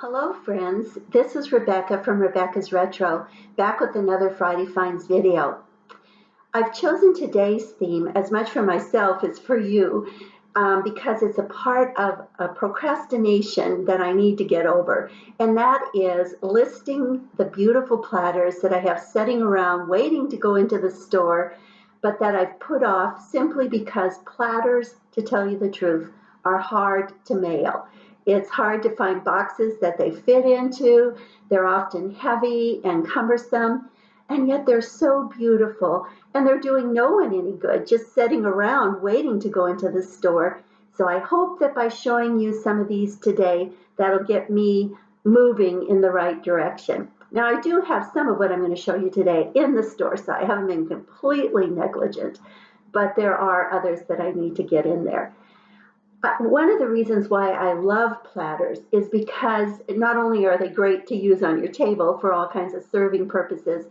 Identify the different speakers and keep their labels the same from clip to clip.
Speaker 1: Hello friends, this is Rebecca from Rebecca's Retro, back with another Friday Finds video. I've chosen today's theme as much for myself as for you because it's a part of a procrastination that I need to get over, and that is listing the beautiful platters that I have sitting around waiting to go into the store, but that I've put off simply because platters, to tell you the truth, are hard to mail. It's hard to find boxes that they fit into. They're often heavy and cumbersome, and yet they're so beautiful, and they're doing no one any good just sitting around waiting to go into the store. So I hope that by showing you some of these today, that'll get me moving in the right direction. Now, I do have some of what I'm going to show you today in the store, so I haven't been completely negligent, but there are others that I need to get in there. One of the reasons why I love platters is because not only are they great to use on your table for all kinds of serving purposes,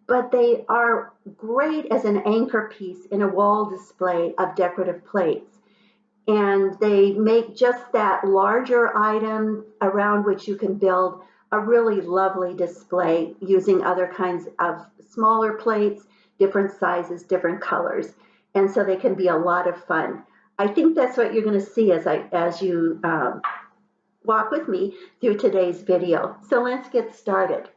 Speaker 1: but they are great as an anchor piece in a wall display of decorative plates. And they make just that larger item around which you can build a really lovely display using other kinds of smaller plates, different sizes, different colors. And so they can be a lot of fun. I think that's what you're going to see as you walk with me through today's video. So let's get started.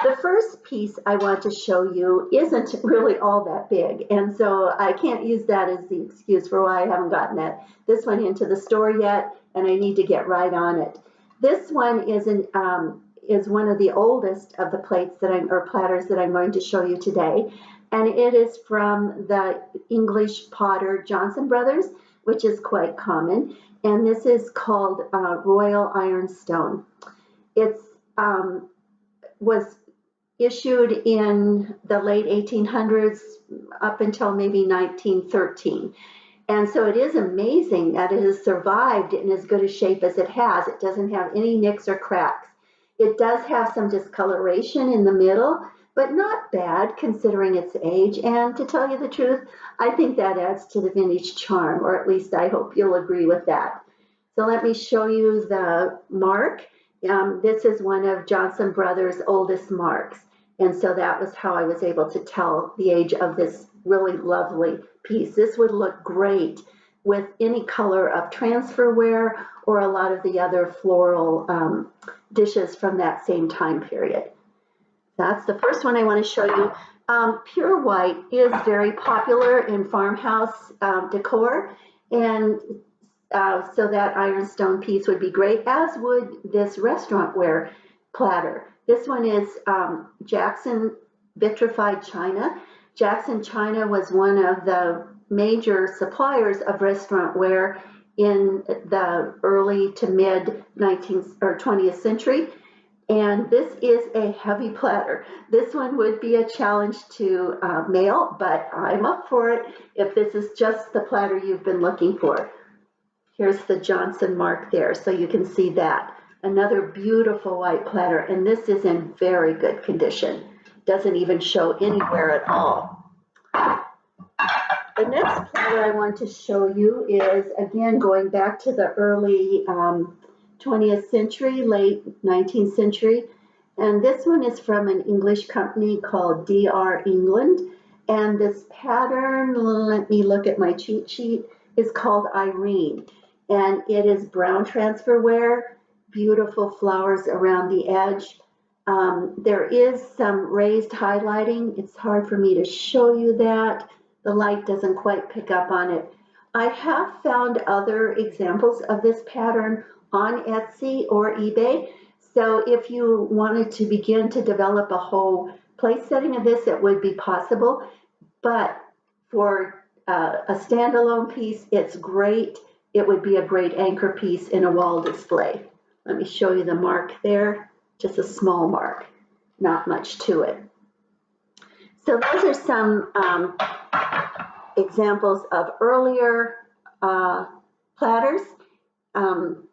Speaker 1: The first piece I want to show you isn't really all that big, and so I can't use that as the excuse for why I haven't gotten this one into the store yet, and I need to get right on it. This one is one of the oldest of the plates or platters that I'm going to show you today, and it is from the English potter Johnson Brothers, which is quite common, and this is called Royal Ironstone. It was issued in the late 1800s up until maybe 1913. And so it is amazing that it has survived in as good a shape as it has. It doesn't have any nicks or cracks. It does have some discoloration in the middle, but not bad considering its age. And to tell you the truth, I think that adds to the vintage charm, or at least I hope you'll agree with that. So let me show you the mark. This is one of Johnson Brothers' oldest marks. And so that was how I was able to tell the age of this really lovely piece. This would look great with any color of transferware or a lot of the other floral dishes from that same time period. That's the first one I want to show you. Pure white is very popular in farmhouse decor, and so that ironstone piece would be great, as would this restaurantware platter. This one is Jackson vitrified china. Jackson china was one of the major suppliers of restaurantware in the early to mid 19th or 20th century. And this is a heavy platter. This one would be a challenge to mail, but I'm up for it if this is just the platter you've been looking for. Here's the Johnson mark there, so you can see that. Another beautiful white platter, and this is in very good condition. Doesn't even show anywhere at all. The next platter I want to show you is, again, going back to the early 20th century, late 19th century. And this one is from an English company called DR England. And this pattern, let me look at my cheat sheet, is called Irene. And it is brown transferware, beautiful flowers around the edge. There is some raised highlighting. It's hard for me to show you that. The light doesn't quite pick up on it. I have found other examples of this pattern on Etsy or eBay. So if you wanted to begin to develop a whole place setting of this, it would be possible. But for a standalone piece, it's great. It would be a great anchor piece in a wall display. Let me show you the mark there. Just a small mark, not much to it. So those are some examples of earlier platters.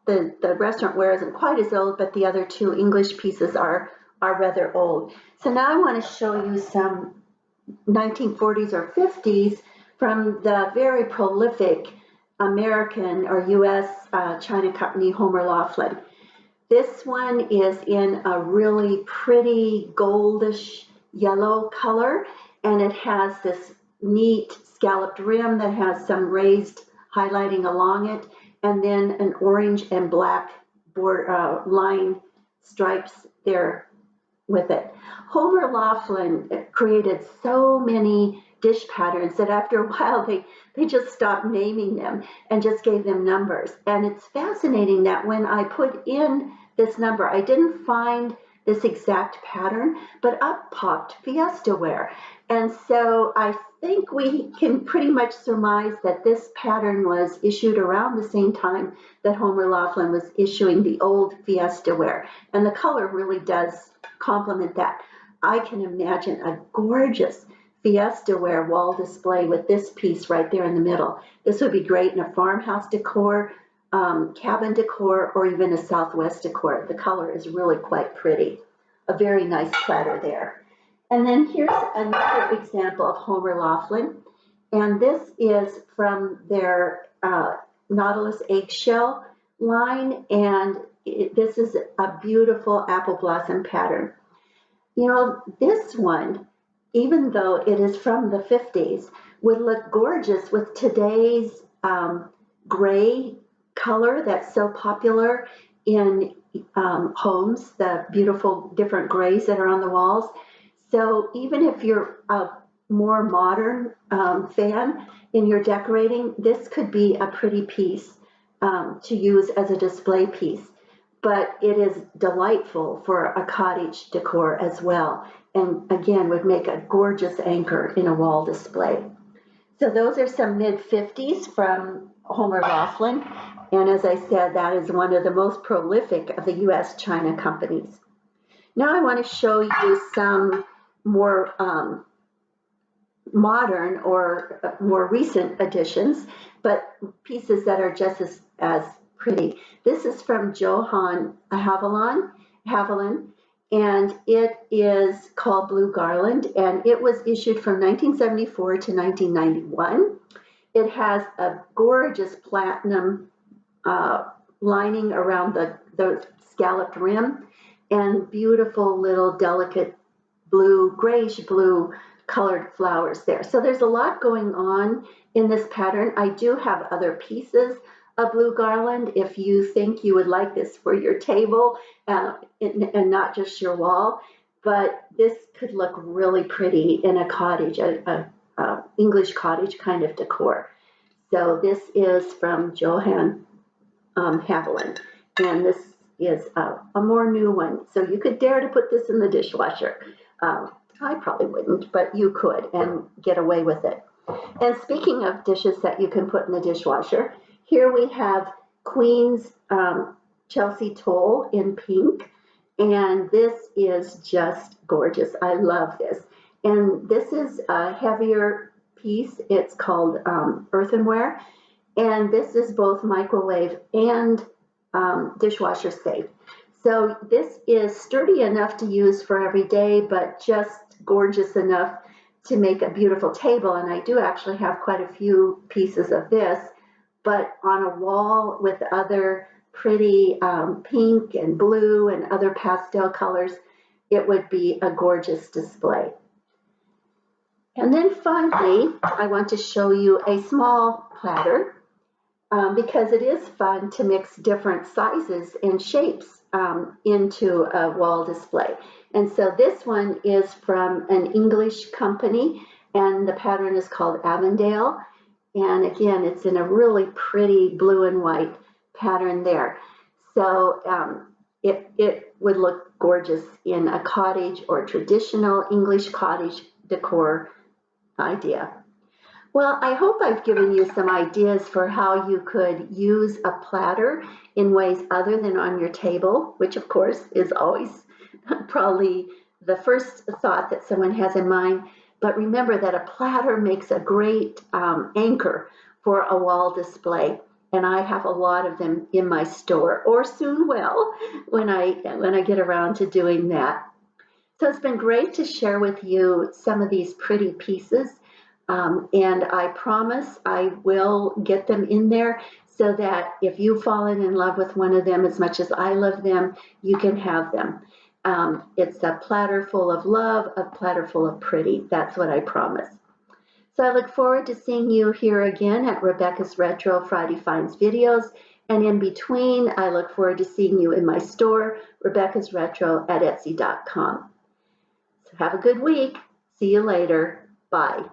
Speaker 1: The restaurantware isn't quite as old, but the other two English pieces are rather old. So now I want to show you some 1940s or 50s from the very prolific American or U.S. China company Homer Laughlin. This one is in a really pretty goldish yellow color, and it has this neat scalloped rim that has some raised highlighting along it, and then an orange and black line stripes there with it. Homer Laughlin created so many dish patterns that after a while they just stopped naming them and just gave them numbers. And it's fascinating that when I put in this number, I didn't find this exact pattern, but up popped Fiesta ware. And so I think we can pretty much surmise that this pattern was issued around the same time that Homer Laughlin was issuing the old Fiesta ware. And the color really does complement that. I can imagine a gorgeous Fiesta ware wall display with this piece right there in the middle. This would be great in a farmhouse decor, cabin decor, or even a Southwest decor. The color is really quite pretty. A very nice platter there. And then here's another example of Homer Laughlin. And this is from their Nautilus eggshell line. And this is a beautiful apple blossom pattern. You know, this one, even though it is from the 50s, would look gorgeous with today's gray color that's so popular in homes, the beautiful different grays that are on the walls. So even if you're a more modern fan in your decorating, this could be a pretty piece to use as a display piece. But it is delightful for a cottage decor as well. And again, would make a gorgeous anchor in a wall display. So those are some mid-50s from Homer Laughlin. And as I said, that is one of the most prolific of the U.S. China companies. Now I want to show you some more modern or more recent additions, but pieces that are just as pretty. This is from Johann Haviland, and it is called Blue Garland, and it was issued from 1974 to 1991. It has a gorgeous platinum lining around the scalloped rim and beautiful little delicate blue, grayish blue colored flowers there. So there's a lot going on in this pattern. I do have other pieces of Blue Garland if you think you would like this for your table and not just your wall, but this could look really pretty in a cottage, a English cottage kind of decor. So this is from Johann Haviland, and this is a more new one. So you could dare to put this in the dishwasher. I probably wouldn't, but you could and get away with it. And speaking of dishes that you can put in the dishwasher, here we have Queen's Chelsea Toll in pink, and this is just gorgeous. I love this. And this is a heavier piece. It's called earthenware, and this is both microwave and dishwasher safe. So this is sturdy enough to use for every day, but just gorgeous enough to make a beautiful table. And I do actually have quite a few pieces of this, but on a wall with other pretty pink and blue and other pastel colors, it would be a gorgeous display. And then finally, I want to show you a small platter because it is fun to mix different sizes and shapes into a wall display. And so this one is from an English company, and the pattern is called Avondale. And again, it's in a really pretty blue and white pattern there. So it would look gorgeous in a cottage or traditional English cottage decor idea. Well, I hope I've given you some ideas for how you could use a platter in ways other than on your table, which of course is always probably the first thought that someone has in mind. But remember that a platter makes a great anchor for a wall display. And I have a lot of them in my store, or soon will, when I get around to doing that. So it's been great to share with you some of these pretty pieces. And I promise I will get them in there so that if you've fallen in love with one of them as much as I love them, you can have them. It's a platter full of love, a platter full of pretty. That's what I promise. So I look forward to seeing you here again at Rebecca's Retro Friday Finds videos. And in between, I look forward to seeing you in my store, Rebecca's Retro at Etsy.com. So have a good week. See you later. Bye.